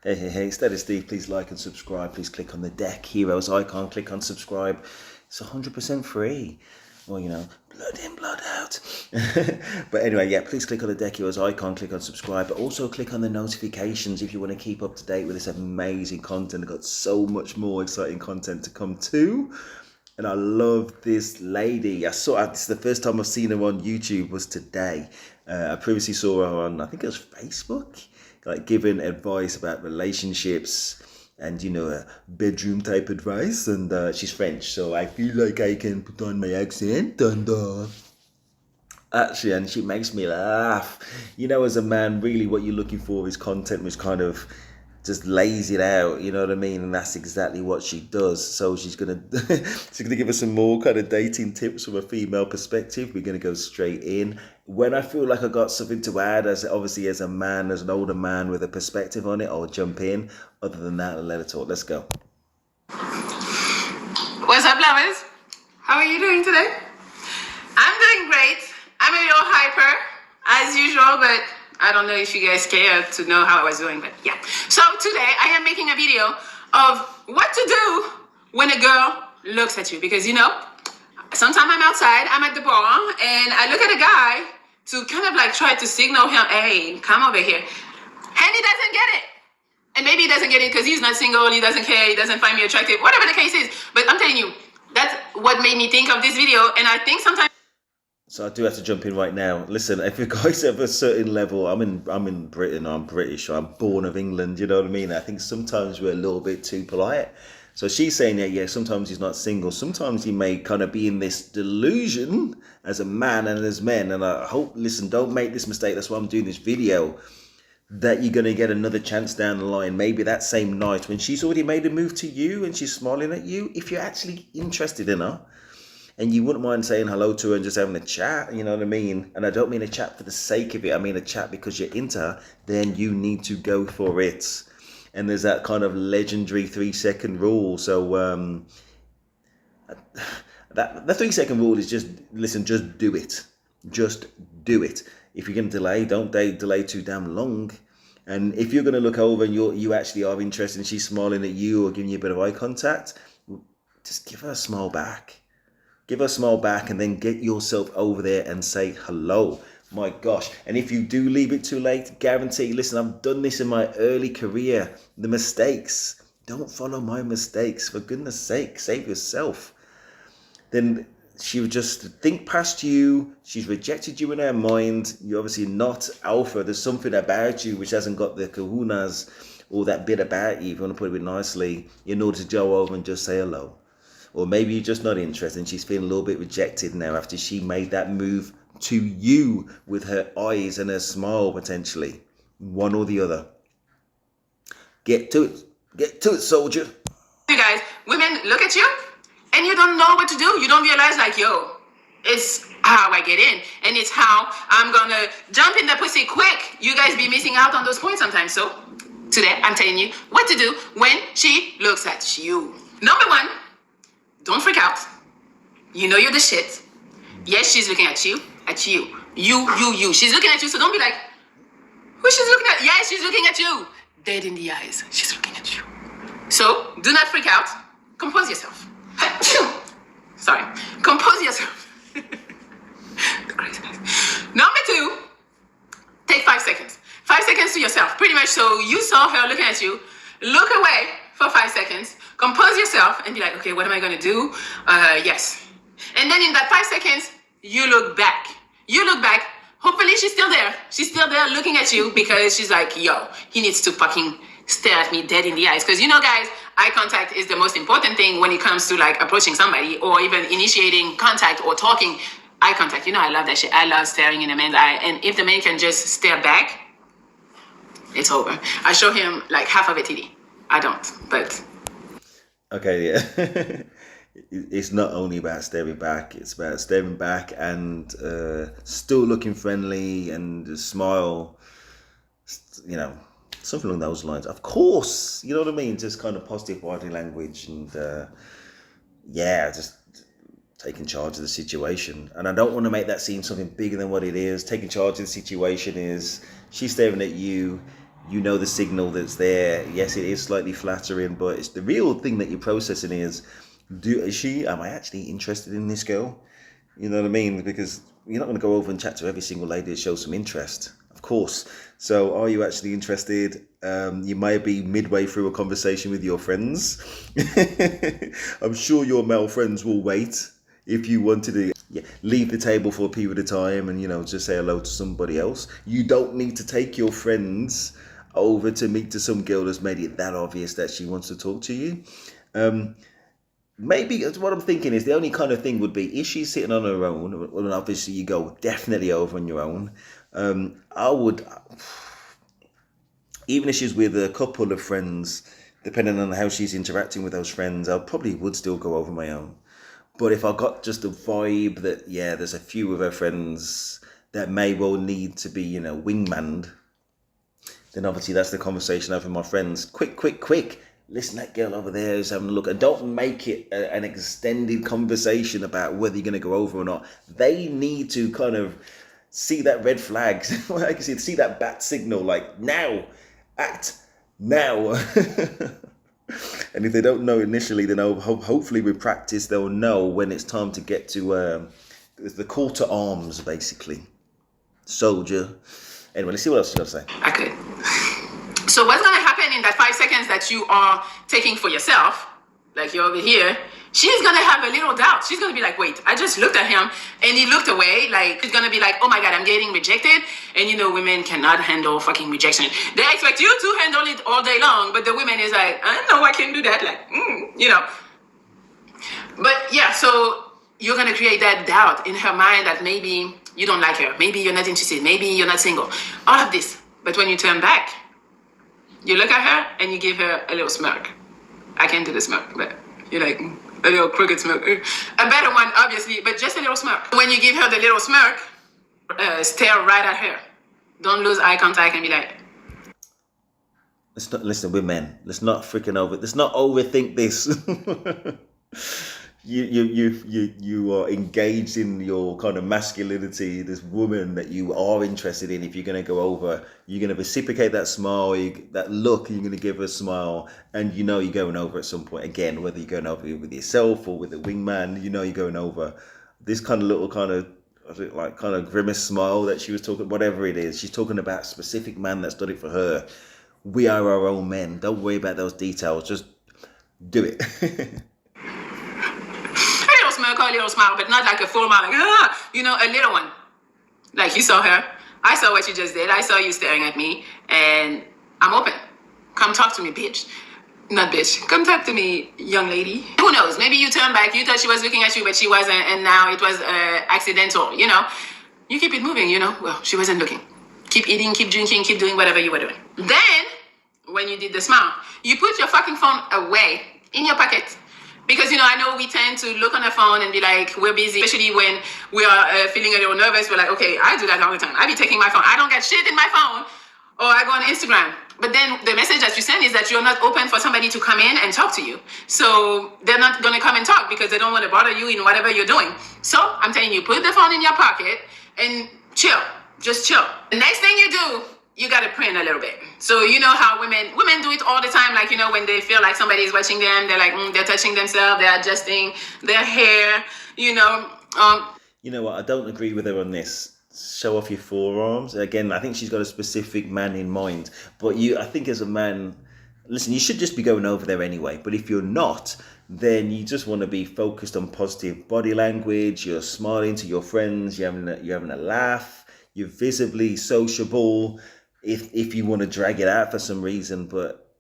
Hey, instead of Steve, please like and subscribe. Please click on the Deck Heroes icon. Click on subscribe. It's 100% free. Well, blood in, blood out. But anyway, yeah, please click on the Deck Heroes icon. Click on subscribe. But also click on the notifications if you want to keep up to date with this amazing content. I've got so much more exciting content to come too. And I love this lady. It's the first time I've seen her on YouTube was today. I previously saw her on, I think it was Facebook, like giving advice about relationships and, bedroom type advice. And she's French, so I feel like I can put on my accent and actually, and she makes me laugh. As a man, really what you're looking for is content which kind of just lays it out, you know what I mean? And that's exactly what she does. So she's gonna give us some more kind of dating tips from a female perspective. We're gonna go straight in. When I feel like I got something to add, as a man, as an older man with a perspective on it, I'll jump in. Other than that, I'll let her talk. Let's go. What's up, lovers? How are you doing today? I'm doing great. I'm a little hyper, as usual, but I don't know if you guys care to know how I was doing, but yeah. So today I am making a video of what to do when a girl looks at you. Because sometimes I'm outside, I'm at the bar, and I look at a guy to kind of like try to signal him, hey, come over here. And he doesn't get it. And maybe he doesn't get it because he's not single, he doesn't care, he doesn't find me attractive, whatever the case is. But I'm telling you, that's what made me think of this video. And I think sometimes... So I do have to jump in right now. Listen, if you guys have a certain level, I'm in Britain, I'm British, I'm born of England, you know what I mean? I think sometimes we're a little bit too polite. So she's saying that, yeah, sometimes he's not single. Sometimes he may kind of be in this delusion as a man and as men. And I hope, listen, don't make this mistake. That's why I'm doing this video, that you're going to get another chance down the line. Maybe that same night when she's already made a move to you and she's smiling at you, if you're actually interested in her, and you wouldn't mind saying hello to her and just having a chat, you know what I mean? And I don't mean a chat for the sake of it. I mean a chat because you're into her, then you need to go for it. And there's that kind of legendary 3-second rule. So the 3-second rule is just do it. Just do it. If you're going to delay, don't delay too damn long. And if you're going to look over and you actually are interested and she's smiling at you or giving you a bit of eye contact, just give her a smile back. Give her a smile back and then get yourself over there and say hello. My gosh. And if you do leave it too late, guarantee, listen, I've done this in my early career. The mistakes. Don't follow my mistakes. For goodness sake, save yourself. Then she would just think past you. She's rejected you in her mind. You're obviously not alpha. There's something about you which hasn't got the kahunas or that bit about you, if you want to put it a bit nicely, in order to go over and just say hello. Or maybe you're just not interested and she's feeling a little bit rejected now after she made that move to you with her eyes and her smile, potentially. One or the other. Get to it. Get to it, soldier. You guys, women look at you and you don't know what to do. You don't realize, like, yo, it's how I get in. And it's how I'm going to jump in the pussy quick. You guys be missing out on those points sometimes. So today I'm telling you what to do when she looks at you. Number one, don't freak out. You know you're the shit. Yes, she's looking at you. At you. You. She's looking at you, so don't be like, who she's looking at? Yes, she's looking at you. Dead in the eyes. She's looking at you. So, do not freak out. Compose yourself. Sorry. Compose yourself. The craziness. Number two, take 5 seconds. 5 seconds to yourself. Pretty much, so you saw her looking at you. Look away for 5 seconds. Compose yourself and be like, okay, what am I going to do? Yes. And then in that 5 seconds, you look back. You look back. Hopefully she's still there. She's still there looking at you because she's like, yo, he needs to fucking stare at me dead in the eyes. Because guys, eye contact is the most important thing when it comes to like approaching somebody or even initiating contact or talking. Eye contact, I love that shit. I love staring in a man's eye. And if the man can just stare back, it's over. I show him like half of a titty. I don't, but... Okay, yeah. It's not only about staring back, it's about staring back and still looking friendly and smile, something along those lines. Of course, you know what I mean? Just kind of positive body language and just taking charge of the situation. And I don't want to make that seem something bigger than what it is. Taking charge of the situation is she's staring at you You know the signal that's there. Yes, it is slightly flattering, but it's the real thing that you're processing is, am I actually interested in this girl? You know what I mean? Because you're not going to go over and chat to every single lady that shows some interest, of course. So are you actually interested? You might be midway through a conversation with your friends. I'm sure your male friends will wait if you wanted to leave the table for a period of time and, just say hello to somebody else. You don't need to take your friends over to meet to some girl that's made it that obvious that she wants to talk to you. Maybe what I'm thinking is the only kind of thing would be, if she's sitting on her own, well, obviously you go definitely over on your own. I would, even if she's with a couple of friends, depending on how she's interacting with those friends, I probably would still go over my own. But if I got just a vibe that, there's a few of her friends that may well need to be, wingmanned, then obviously that's the conversation I have with my friends. Quick. Listen, that girl over there is having a look. And don't make it an extended conversation about whether you're going to go over or not. They need to kind of see that red flag. I can see that bat signal, like, now, act, now. And if they don't know initially, then hopefully with practice, they'll know when it's time to get to the call to arms, basically. Soldier. Anyway, let's see what else you got to say. I could. So what's going to happen in that 5 seconds that you are taking for yourself, like you're over here, she's going to have a little doubt. She's going to be like, wait, I just looked at him and he looked away. Like, she's going to be like, oh my God, I'm getting rejected. And women cannot handle fucking rejection. They expect you to handle it all day long. But the woman is like, I know I can do that. Like, But yeah, so you're going to create that doubt in her mind that maybe you don't like her. Maybe you're not interested. Maybe you're not single. All of this. But when you turn back, you look at her and you give her a little smirk. I can't do the smirk, but you're like, a little crooked smirk. A better one, obviously, but just a little smirk. When you give her the little smirk, stare right at her. Don't lose eye contact and be like, let's not listen, we're men. Let's not let's not overthink this. You are engaged in your kind of masculinity, this woman that you are interested in. If you're going to go over, you're going to reciprocate that smile, that look, you're going to give her a smile, and you're going over at some point. Again, whether you're going over with yourself or with a wingman, you're going over. This kind of little kind of grimace smile that she was talking, whatever it is, she's talking about a specific man that's done it for her. We are our own men. Don't worry about those details. Just do it. a little smile, but not like a full smile, like, a little one. Like, you saw her. I saw what you just did. I saw you staring at me, and I'm open. Come talk to me, bitch. Not bitch. Come talk to me, young lady. Who knows? Maybe you turn back. You thought she was looking at you, but she wasn't, and now it was accidental, You keep it moving, Well, she wasn't looking. Keep eating, keep drinking, keep doing whatever you were doing. Then, when you did the smile, you put your fucking phone away in your pocket. Because, I know we tend to look on the phone and be like, we're busy, especially when we are feeling a little nervous. We're like, okay, I do that all the time. I be taking my phone. I don't get shit in my phone. Or I go on Instagram. But then the message that you send is that you're not open for somebody to come in and talk to you. So they're not going to come and talk because they don't want to bother you in whatever you're doing. So I'm telling you, put the phone in your pocket and chill. Just chill. The next thing you do, you got to print a little bit. So you know how women do it all the time. Like, when they feel like somebody is watching them, they're like, they're touching themselves, they're adjusting their hair, You know what? I don't agree with her on this. Show off your forearms. Again, I think she's got a specific man in mind. But I think as a man, listen, you should just be going over there anyway. But if you're not, then you just want to be focused on positive body language. You're smiling to your friends. You're having a laugh. You're visibly sociable. If you want to drag it out for some reason, but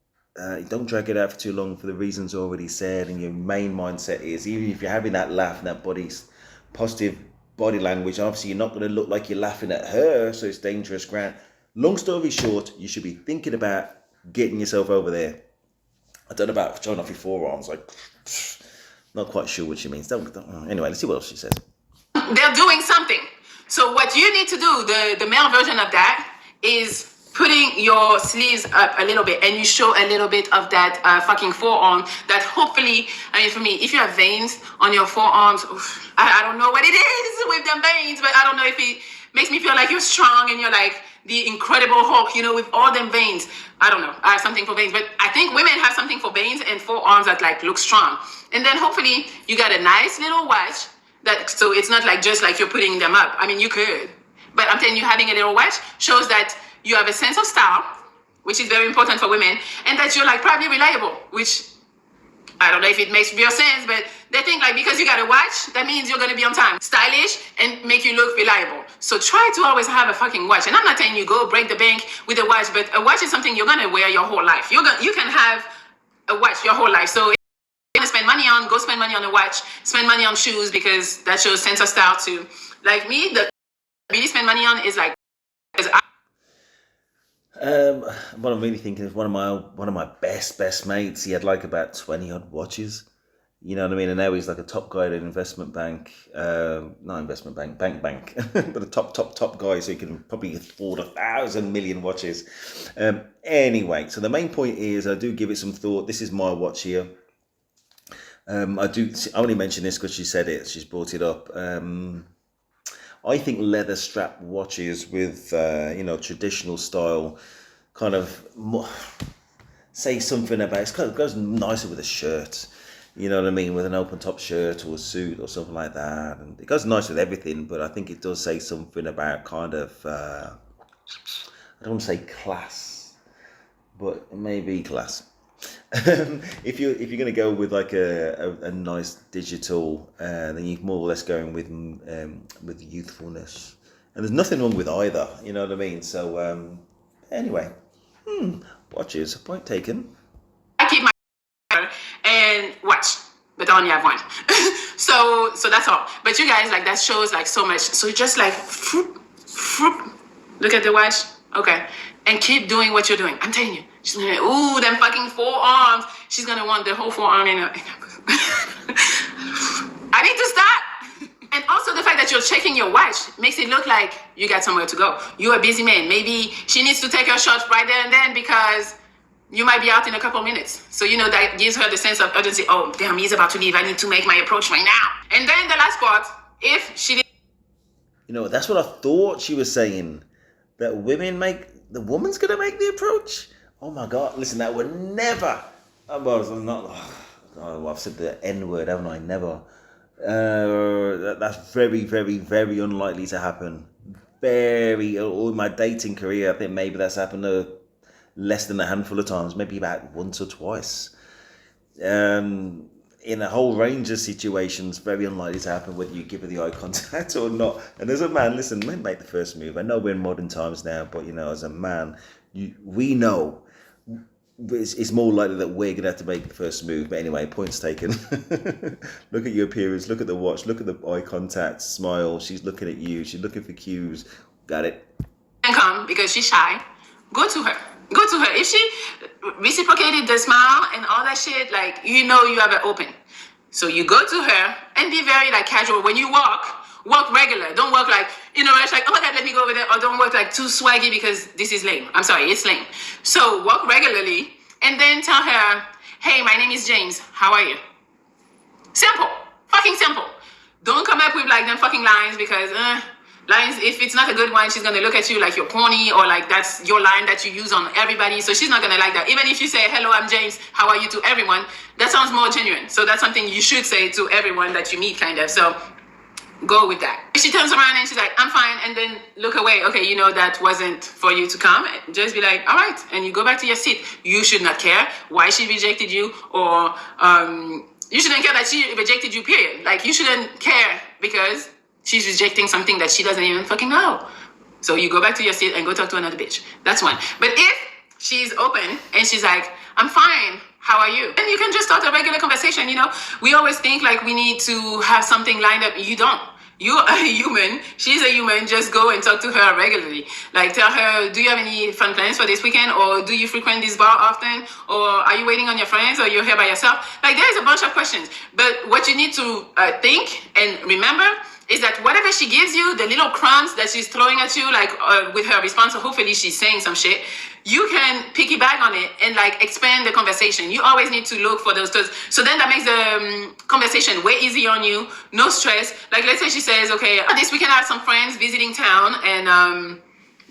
don't drag it out for too long for the reasons already said. And your main mindset is, even if you're having that laugh and that positive body language, obviously you're not going to look like you're laughing at her, so it's dangerous ground. Long story short, you should be thinking about getting yourself over there. I don't know about showing off your forearms. Not quite sure what she means. Don't. Anyway, let's see what else she says. They're doing something. So what you need to do, the male version of that, is putting your sleeves up a little bit, and you show a little bit of that fucking forearm that hopefully, for me, if you have veins on your forearms, I don't know what it is with them veins, but I don't know if it makes me feel like you're strong and you're like the Incredible Hulk, you know, with all them veins. I don't know. I have something for veins, but I think women have something for veins and forearms that like look strong. And then hopefully you got a nice little watch that, so it's not like just like you're putting them up. I mean, you could, but I'm telling you, having a little watch shows that you have a sense of style, which is very important for women, and that you're like probably reliable, which I don't know if it makes real sense, but they think like because you got a watch, that means you're gonna be on time, stylish, and make you look reliable. So try to always have a fucking watch. And I'm not telling you go break the bank with a watch, but a watch is something you're gonna wear your whole life. You can have a watch your whole life. So if you're gonna spend money on, go spend money on a watch, spend money on shoes, because that shows sense of style too. Like me, the really spend money on is like, what I'm really thinking is one of my best mates. He had like about 20 odd watches. You know what I mean? And now he's like a top guy at an investment bank, not investment bank, bank, but a top guy. So he can probably afford 1,000 million watches. Anyway, so the main point is I do give it some thought. This is my watch here. I only mention this because she said it. She's brought it up. I think leather strap watches with, traditional style kind of say something about, it kind of goes nicer with a shirt, you know what I mean, with an open top shirt or a suit or something like that. And it goes nice with everything, but I think it does say something about kind of, I don't want to say class, but it may be class. If you're gonna go with like a nice digital, then you're more or less going with youthfulness, and there's nothing wrong with either. You know what I mean? So anyway, watches, point taken. I keep my and watch, but I only have one. so that's all. But you guys, like, that shows like so much. So just like look at the watch, okay, and keep doing what you're doing. I'm telling you. She's gonna, ooh, them fucking forearms. She's gonna want the whole forearm in her. I need to stop. And also the fact that you're checking your watch makes it look like you got somewhere to go. You're a busy man. Maybe she needs to take her shot right there and then because you might be out in a couple minutes. So, that gives her the sense of urgency. Oh, damn, he's about to leave. I need to make my approach right now. And then the last part, if she... That's what I thought she was saying. That the woman's gonna make the approach. Oh my God! Listen, that would never. I've said the N word, haven't I? Never. That's very, very, very unlikely to happen. All my dating career, I think maybe that's happened less than a handful of times, maybe about once or twice. In a whole range of situations, very unlikely to happen whether you give her the eye contact or not. And as a man, listen, men make the first move. I know we're in modern times now, but as a man, we know. It's more likely that we're going to have to make the first move. But anyway, points taken. Look at your appearance. Look at the watch. Look at the eye contact. Smile. She's looking at you. She's looking for cues. Got it. And come because she's shy. Go to her. Go to her. If she reciprocated the smile and all that shit, like, you have it open. So you go to her and be very like casual. When you walk regular. Don't walk like, it's like, oh my God, let me go over there. Or don't walk like too swaggy because this is lame. I'm sorry, it's lame. So walk regularly and then tell her, hey, my name is James. How are you? Simple. Fucking simple. Don't come up with like them fucking lines because lines, if it's not a good one, she's going to look at you like you're corny or like that's your line that you use on everybody. So she's not going to like that. Even if you say, hello, I'm James. How are you to everyone? That sounds more genuine. So that's something you should say to everyone that you meet kind of. So go with that. If she turns around and she's like, I'm fine, and then look away, okay, that wasn't for you to come, just be like, all right, and you go back to your seat. You should not care why she rejected you, or you shouldn't care that she rejected you, period. Like, you shouldn't care because she's rejecting something that she doesn't even fucking know. So you go back to your seat and go talk to another bitch. That's one. But if she's open and she's like, I'm fine, how are you? And you can just start a regular conversation, We always think like we need to have something lined up. You don't. You are a human. She's a human. Just go and talk to her regularly. Like, tell her, do you have any fun plans for this weekend? Or do you frequent this bar often? Or are you waiting on your friends? Or you're here by yourself? Like, there's a bunch of questions. But what you need to think and remember is that whatever she gives you, the little crumbs that she's throwing at you, like with her response, so hopefully she's saying some shit, you can piggyback on it and like expand the conversation. You always need to look for those things. So then that makes the conversation way easier on you, no stress. Like, let's say she says, okay, this weekend I have some friends visiting town and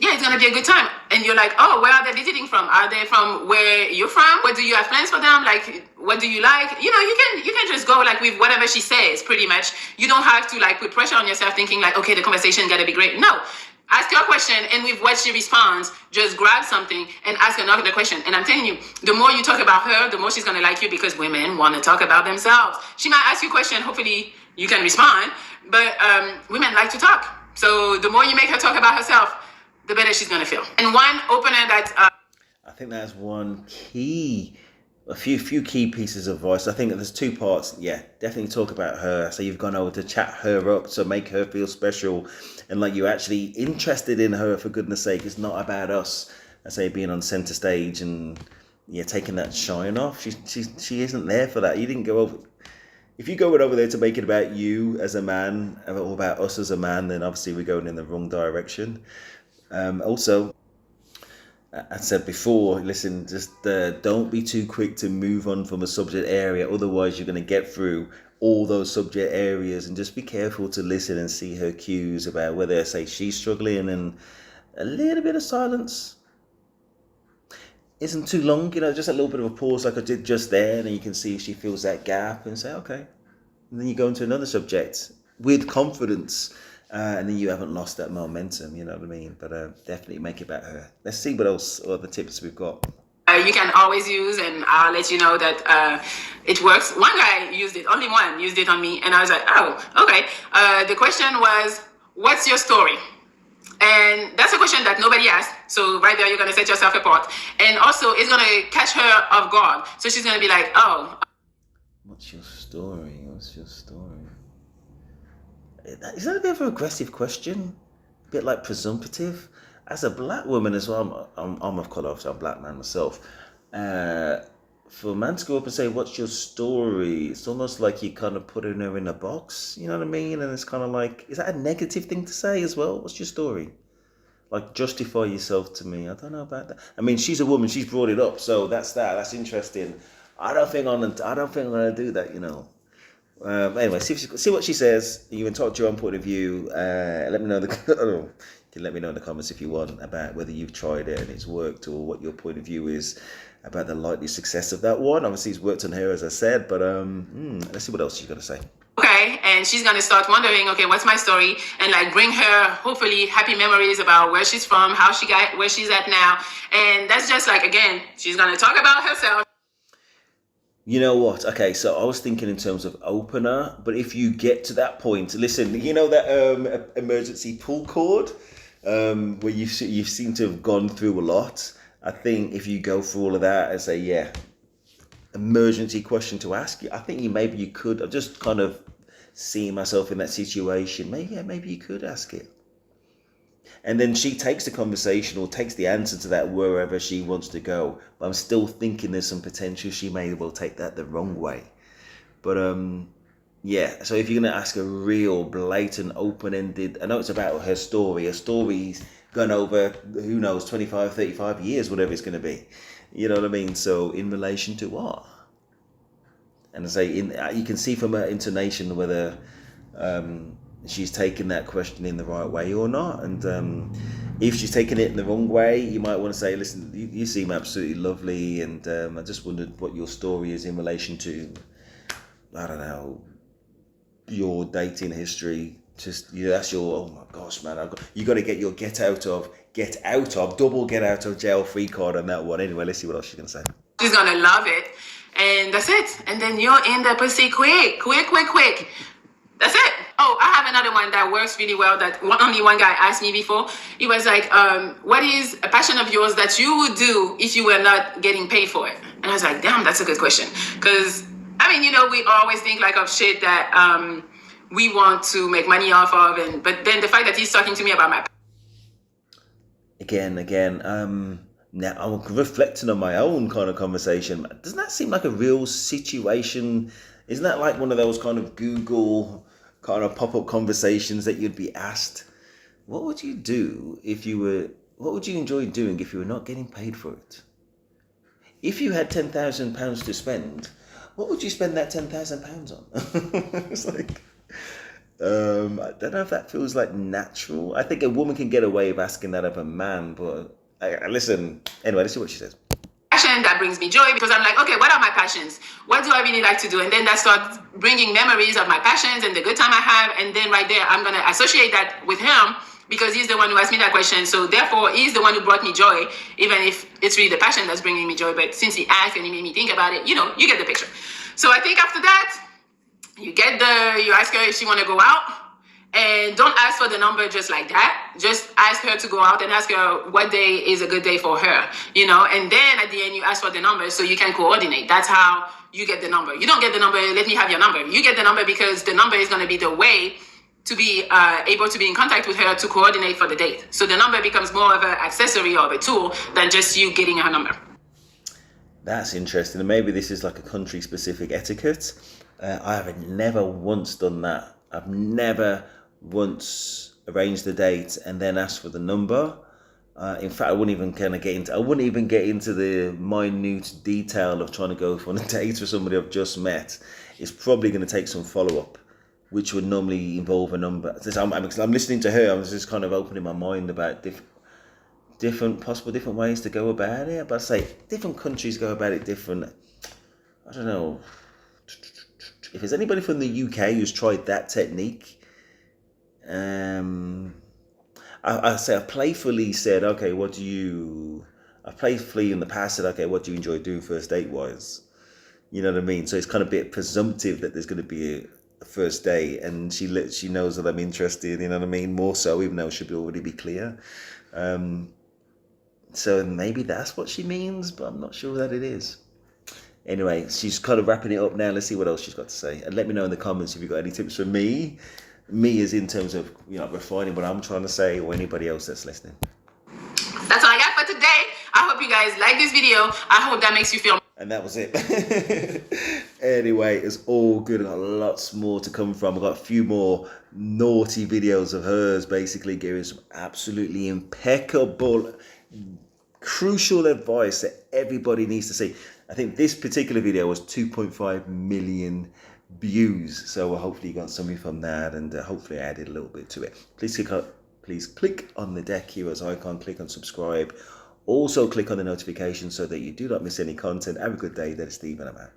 yeah, it's gonna be a good time. And you're like, oh, where are they visiting from? Are they from where you're from? What do you have plans for them? Like, what do you like? You can just go like with whatever she says, pretty much. You don't have to like put pressure on yourself, thinking like, okay, the conversation gotta be great. No, ask her a question, and with what she responds, just grab something and ask another question. And I'm telling you, the more you talk about her, the more she's gonna like you, because women want to talk about themselves. She might ask you a question. Hopefully, you can respond. But women like to talk. So the more you make her talk about herself, the better she's gonna feel. And one opener that I think that's one key, a few key pieces of advice. I think there's two parts. Yeah, definitely talk about her. So you've gone over to chat her up to make her feel special, and like you're actually interested in her. For goodness sake, it's not about us. I say being on center stage and taking that shine off. She isn't there for that. You didn't go over. If you go over there to make it about you as a man, or about us as a man, then obviously we're going in the wrong direction. Also, I said before, listen, just don't be too quick to move on from a subject area. Otherwise, you're going to get through all those subject areas, and just be careful to listen and see her cues about whether, say, she's struggling, and a little bit of silence isn't too long, just a little bit of a pause like I did just there, and then you can see if she fills that gap and say, okay. And then you go into another subject with confidence. And then you haven't lost that momentum, you know what I mean? But definitely make it about her. Let's see what else, or the tips we've got. You can always use, and I'll let you know that it works. One guy used it, only one used it on me, and I was like, oh, okay. The question was, what's your story? And that's a question that nobody asked. So right there, you're going to set yourself apart. And also, it's going to catch her off guard. So she's going to be like, oh. What's your story? What's your story? Is that a bit of an aggressive question? A bit like presumptive? As a black woman as well, I'm of colour, so I'm a black man myself. For a man to go up and say, what's your story? It's almost like you kind of putting her in a box, you know what I mean? And it's kind of like, is that a negative thing to say as well? What's your story? Like, justify yourself to me. I don't know about that. I mean, she's a woman, she's brought it up, so that's interesting. I don't think I'm gonna do that, Anyway, see what she says. You can talk to your own point of view. Let me know you can let me know in the comments if you want about whether you've tried it and it's worked, or what your point of view is about the likely success of that one. Obviously, it's worked on her, as I said, but let's see what else she's got to say. Okay, and she's gonna start wondering, okay, what's my story? And like bring her hopefully happy memories about where she's from, how she got where she's at now. And that's just like, again, she's gonna talk about herself. You know what? Okay, so I was thinking in terms of opener, but if you get to that point, listen, you know that emergency pull cord where you seem to have gone through a lot. I think if you go through all of that and say, emergency question to ask you, I think maybe you could. I'm just kind of seeing myself in that situation. Maybe you could ask it. And then she takes the conversation or takes the answer to that wherever she wants to go. But I'm still thinking there's some potential she may well take that the wrong way. But so if you're going to ask a real blatant, open-ended, I know it's about her story. Her story's gone over, who knows, 25, 35 years, whatever it's going to be. You know what I mean? So in relation to what? And I say, you can see from her intonation whether she's taking that question in the right way or not. And if she's taking it in the wrong way, you might want to say, listen, you seem absolutely lovely, and I just wondered what your story is in relation to, I don't know, your dating history. Just, that's your, oh my gosh, man, you got to get your get out of double get out of jail free card on that one. Anyway, let's see what else she's going to say. She's going to love it. And that's it. And then you're in the pussy quick. That's it. Oh, I have another one that works really well that only one guy asked me before. He was like, what is a passion of yours that you would do if you were not getting paid for it? And I was like, damn, that's a good question. Because, we always think like of shit that we want to make money off of. But then the fact that he's talking to me about my... Again, now I'm reflecting on my own kind of conversation. Doesn't that seem like a real situation? Isn't that like one of those kind of Google kind of pop-up conversations that you'd be asked? What would you do what would you enjoy doing if you were not getting paid for it? If you had £10,000 to spend, what would you spend that £10,000 on? It's like, I don't know if that feels like natural. I think a woman can get away with asking that of a man, but listen. Anyway, let's see what she says. Passion that brings me joy, because I'm like, okay, what are my passions? What do I really like to do? And then that starts bringing memories of my passions and the good time I have. And then right there, I'm going to associate that with him, because he's the one who asked me that question. So therefore, he's the one who brought me joy, even if it's really the passion that's bringing me joy. But since he asked and he made me think about it, you know, you get the picture. So I think after that, you ask her if she want to go out. And don't ask for the number just like that. Just ask her to go out and ask her what day is a good day for her, you know. And then at the end, you ask for the number so you can coordinate. That's how you get the number. You don't get the number, let me have your number. You get the number because the number is going to be the way to be able to be in contact with her to coordinate for the date. So the number becomes more of an accessory or a tool than just you getting her number. That's interesting. And maybe this is like a country-specific etiquette. I have never once done that. I've never once arranged the date and then asked for the number. In fact, I wouldn't even get into the minute detail of trying to go on a date with somebody I've just met. It's probably going to take some follow-up, which would normally involve a number. I'm listening to her. I'm just kind of opening my mind about different ways to go about it. But I say different countries go about it different. I don't know. If there's anybody from the UK who's tried that technique, I've playfully said, okay, I've playfully in the past said, okay, what do you enjoy doing first date wise? You know what I mean? So it's kind of a bit presumptive that there's going to be a first date, and she knows that I'm interested, you know what I mean? More so, even though it should already be clear. So maybe that's what she means, but I'm not sure that it is. Anyway, she's kind of wrapping it up now. Let's see what else she's got to say. And let me know in the comments if you've got any tips for me. Me is in terms of, you know, refining what I'm trying to say, or anybody else that's listening. That's all I got for today. I hope you guys like this video. I hope that makes you feel. And that was it. Anyway, it's all good. I've got lots more to come from. I've got a few more naughty videos of hers basically giving some absolutely impeccable, crucial advice that everybody needs to see. I think this particular video was 2.5 million views, so hopefully you got something from that, and hopefully I added a little bit to it. Please click on the Deck Heroes icon, click on subscribe. Also click on the notification so that you do not miss any content. Have a good day. That is Steve, and I'm out.